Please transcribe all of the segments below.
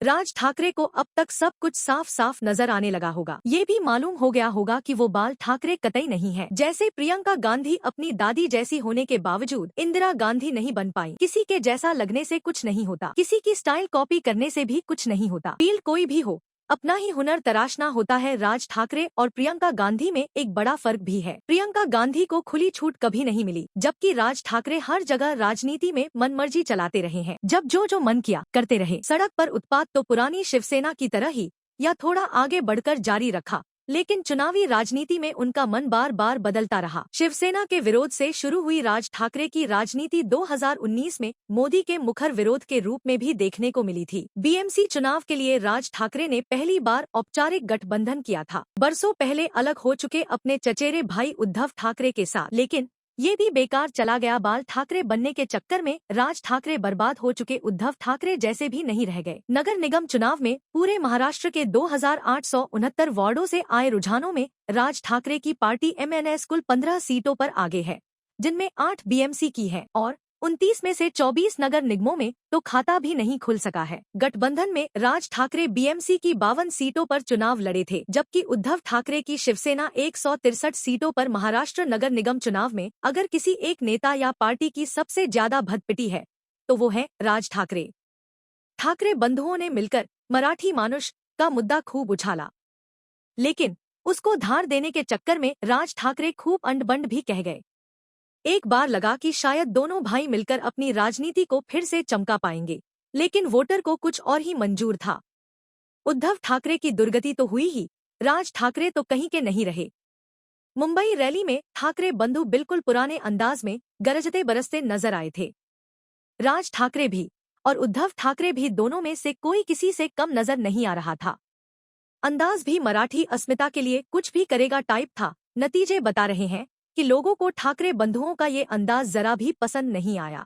राज ठाकरे को अब तक सब कुछ साफ साफ नजर आने लगा होगा। ये भी मालूम हो गया होगा कि वो बाल ठाकरे कतई नहीं है। जैसे प्रियंका गांधी अपनी दादी जैसी होने के बावजूद इंदिरा गांधी नहीं बन पाई। किसी के जैसा लगने से कुछ नहीं होता, किसी की स्टाइल कॉपी करने से भी कुछ नहीं होता। फील्ड कोई भी हो, अपना ही हुनर तराशना होता है। राज ठाकरे और प्रियंका गांधी में एक बड़ा फर्क भी है। प्रियंका गांधी को खुली छूट कभी नहीं मिली, जबकि राज ठाकरे हर जगह राजनीति में मनमर्जी चलाते रहे हैं। जब जो मन किया करते रहे। सड़क पर उत्पात तो पुरानी शिवसेना की तरह ही या थोड़ा आगे बढ़कर जारी रखा, लेकिन चुनावी राजनीति में उनका मन बार बार बदलता रहा। शिवसेना के विरोध से शुरू हुई राज ठाकरे की राजनीति 2019 में मोदी के मुखर विरोध के रूप में भी देखने को मिली थी। बीएमसी चुनाव के लिए राज ठाकरे ने पहली बार औपचारिक गठबंधन किया था, बरसों पहले अलग हो चुके अपने चचेरे भाई उद्धव ठाकरे के साथ, लेकिन ये भी बेकार चला गया। बाल ठाकरे बनने के चक्कर में राज ठाकरे बर्बाद हो चुके उद्धव ठाकरे जैसे भी नहीं रह गए। नगर निगम चुनाव में पूरे महाराष्ट्र के 2869 वार्डों से आए रुझानों में राज ठाकरे की पार्टी एमएनएस कुल 15 सीटों पर आगे है, जिनमें 8 बीएमसी की है और 29 में से 24 नगर निगमों में तो खाता भी नहीं खुल सका है। गठबंधन में राज ठाकरे बीएमसी की 52 सीटों पर चुनाव लड़े थे, जबकि उद्धव ठाकरे की शिवसेना 163 सीटों पर महाराष्ट्र नगर निगम चुनाव में अगर किसी एक नेता या पार्टी की सबसे ज्यादा भदपिटी है तो वो है राज ठाकरे। ठाकरे बंधुओं ने मिलकर मराठी मानुष का मुद्दा खूब उछाला, लेकिन उसको धार देने के चक्कर में राज ठाकरे खूब अंड-बंड भी कह गए। एक बार लगा कि शायद दोनों भाई मिलकर अपनी राजनीति को फिर से चमका पाएंगे, लेकिन वोटर को कुछ और ही मंजूर था। उद्धव ठाकरे की दुर्गति तो हुई ही, राज ठाकरे तो कहीं के नहीं रहे। मुंबई रैली में ठाकरे बंधु बिल्कुल पुराने अंदाज में गरजते बरसते नजर आए थे। राज ठाकरे भी और उद्धव ठाकरे भी दोनों में से कोई किसी से कम नजर नहीं आ रहा था। अंदाज भी मराठी अस्मिता के लिए कुछ भी करेगा टाइप था। नतीजे बता रहे हैं कि लोगों को ठाकरे बंधुओं का ये अंदाज जरा भी पसंद नहीं आया।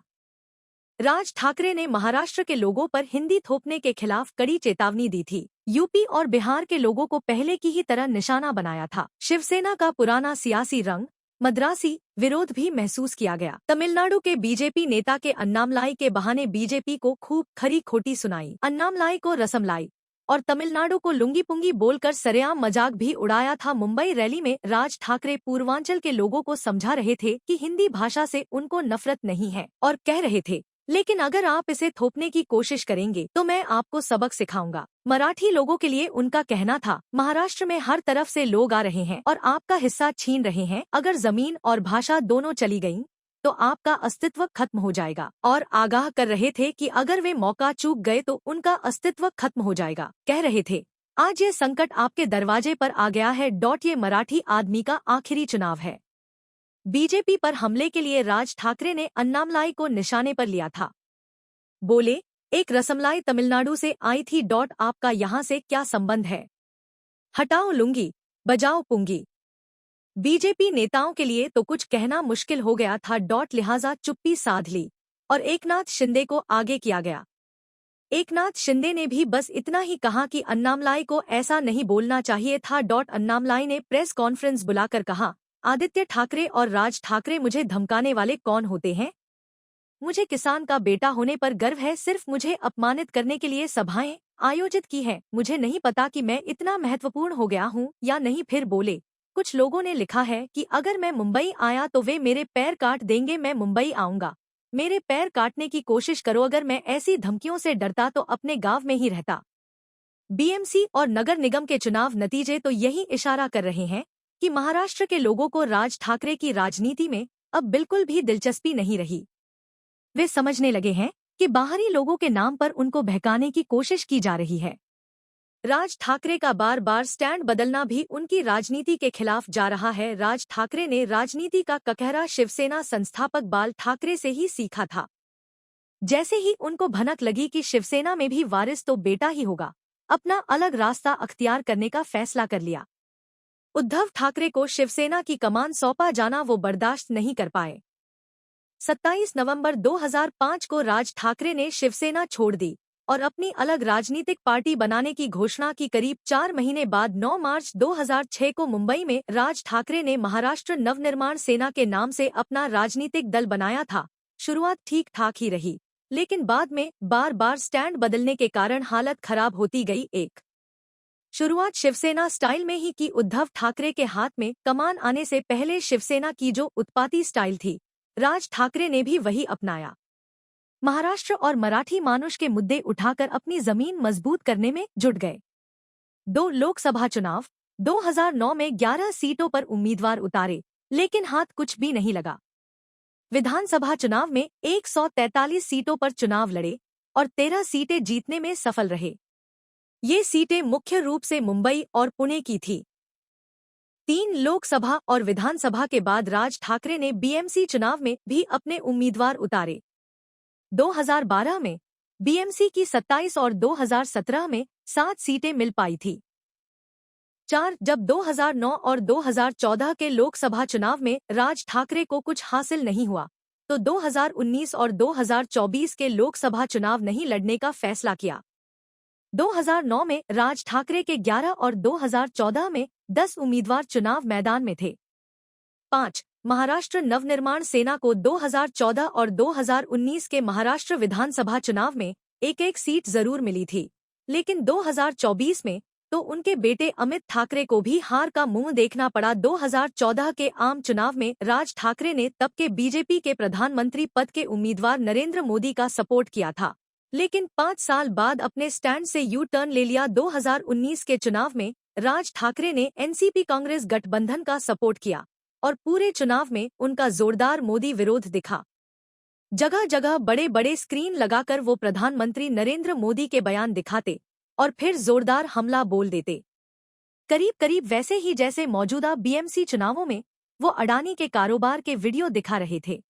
राज ठाकरे ने महाराष्ट्र के लोगों पर हिंदी थोपने के खिलाफ कड़ी चेतावनी दी थी। यूपी और बिहार के लोगों को पहले की ही तरह निशाना बनाया था। शिवसेना का पुराना सियासी रंग, मद्रासी विरोध भी महसूस किया गया। तमिलनाडु के बीजेपी नेता के अन्नामलाई के बहाने बीजेपी को खूब खरी खोटी सुनाई। अन्नामलाई को रसमलाई और तमिलनाडु को लुंगी पुंगी बोलकर सरेआम मजाक भी उड़ाया था। मुंबई रैली में राज ठाकरे पूर्वांचल के लोगों को समझा रहे थे कि हिंदी भाषा से उनको नफरत नहीं है और कह रहे थे, लेकिन अगर आप इसे थोपने की कोशिश करेंगे तो मैं आपको सबक सिखाऊंगा। मराठी लोगों के लिए उनका कहना था, महाराष्ट्र में हर तरफ से लोग आ रहे हैं और आपका हिस्सा छीन रहे हैं। अगर जमीन और भाषा दोनों चली गईं, तो आपका अस्तित्व खत्म हो जाएगा। और आगाह कर रहे थे कि अगर वे मौका चूक गए तो उनका अस्तित्व खत्म हो जाएगा। कह रहे थे, आज ये संकट आपके दरवाजे पर आ गया है। ये मराठी आदमी का आखिरी चुनाव है। बीजेपी पर हमले के लिए राज ठाकरे ने अन्नामलाई को निशाने पर लिया था। बोले, एक रसमलाई तमिलनाडु से आई थी। आपका यहाँ से क्या संबंध है? हटाओ लुंगी, बजाओ पुंगी। बीजेपी नेताओं के लिए तो कुछ कहना मुश्किल हो गया था। लिहाजा चुप्पी साध ली और एकनाथ शिंदे को आगे किया गया। एकनाथ शिंदे ने भी बस इतना ही कहा कि अन्नामलाई को ऐसा नहीं बोलना चाहिए था। अन्नामलाई ने प्रेस कॉन्फ्रेंस बुलाकर कहा, आदित्य ठाकरे और राज ठाकरे मुझे धमकाने वाले कौन होते हैं? मुझे किसान का बेटा होने पर गर्व है। सिर्फ मुझे अपमानित करने के लिए सभाएं आयोजित की है। मुझे नहीं पता कि मैं इतना महत्वपूर्ण हो गया हूँ या नहीं। फिर बोले, कुछ लोगों ने लिखा है कि अगर मैं मुंबई आया तो वे मेरे पैर काट देंगे। मैं मुंबई आऊंगा, मेरे पैर काटने की कोशिश करो। अगर मैं ऐसी धमकियों से डरता तो अपने गांव में ही रहता। बीएमसी और नगर निगम के चुनाव नतीजे तो यही इशारा कर रहे हैं कि महाराष्ट्र के लोगों को राज ठाकरे की राजनीति में अब बिल्कुल भी दिलचस्पी नहीं रही। वे समझने लगे हैं कि बाहरी लोगों के नाम पर उनको बहकाने की कोशिश की जा रही है। राज ठाकरे का बार बार स्टैंड बदलना भी उनकी राजनीति के खिलाफ जा रहा है। राज ठाकरे ने राजनीति का ककहरा शिवसेना संस्थापक बाल ठाकरे से ही सीखा था। जैसे ही उनको भनक लगी कि शिवसेना में भी वारिस तो बेटा ही होगा, अपना अलग रास्ता अख्तियार करने का फैसला कर लिया। उद्धव ठाकरे को शिवसेना की कमान सौंपा जाना वो बर्दाश्त नहीं कर पाए। 27 नवंबर 2005 को राज ठाकरे ने शिवसेना छोड़ दी और अपनी अलग राजनीतिक पार्टी बनाने की घोषणा की। करीब 4 महीने बाद 9 मार्च 2006 को मुंबई में राज ठाकरे ने महाराष्ट्र नवनिर्माण सेना के नाम से अपना राजनीतिक दल बनाया था। शुरुआत ठीक ठाक ही रही, लेकिन बाद में बार बार स्टैंड बदलने के कारण हालत खराब होती गई। एक शुरुआत शिवसेना स्टाइल में ही की। उद्धव ठाकरे के हाथ में कमान आने से पहले शिवसेना की जो उत्पाती स्टाइल थी, राज ठाकरे ने भी वही अपनाया। महाराष्ट्र और मराठी मानुष के मुद्दे उठाकर अपनी जमीन मजबूत करने में जुट गए। 2 लोकसभा चुनाव 2009 में 11 सीटों पर उम्मीदवार उतारे, लेकिन हाथ कुछ भी नहीं लगा। विधानसभा चुनाव में 143 सीटों पर चुनाव लड़े और 13 सीटें जीतने में सफल रहे। ये सीटें मुख्य रूप से मुंबई और पुणे की थी। 3 लोकसभा और विधानसभा के बाद राज ठाकरे ने बीएमसी चुनाव में भी अपने उम्मीदवार उतारे। 2012 में बीएमसी की 27 और 2017 में 7 सीटें मिल पाई थी। 4 जब 2009 और 2014 के लोकसभा चुनाव में राज ठाकरे को कुछ हासिल नहीं हुआ, तो 2019 और 2024 के लोकसभा चुनाव नहीं लड़ने का फैसला किया। 2009 में राज ठाकरे के 11 और 2014 में 10 उम्मीदवार चुनाव मैदान में थे। 5 महाराष्ट्र नवनिर्माण सेना को 2014 और 2019 के महाराष्ट्र विधानसभा चुनाव में एक सीट जरूर मिली थी, लेकिन 2024 में तो उनके बेटे अमित ठाकरे को भी हार का मुंह देखना पड़ा। 2014 के आम चुनाव में राज ठाकरे ने तब के बीजेपी के प्रधानमंत्री पद के उम्मीदवार नरेंद्र मोदी का सपोर्ट किया था, लेकिन 5 साल बाद अपने स्टैंड से यू टर्न ले लिया। 2019 के चुनाव में राज ठाकरे ने एनसीपी कांग्रेस गठबंधन का सपोर्ट किया और पूरे चुनाव में उनका जोरदार मोदी विरोध दिखा। जगह जगह बड़े बड़े स्क्रीन लगाकर वो प्रधानमंत्री नरेंद्र मोदी के बयान दिखाते और फिर जोरदार हमला बोल देते, करीब करीब वैसे ही जैसे मौजूदा बीएमसी चुनावों में वो अडानी के कारोबार के वीडियो दिखा रहे थे।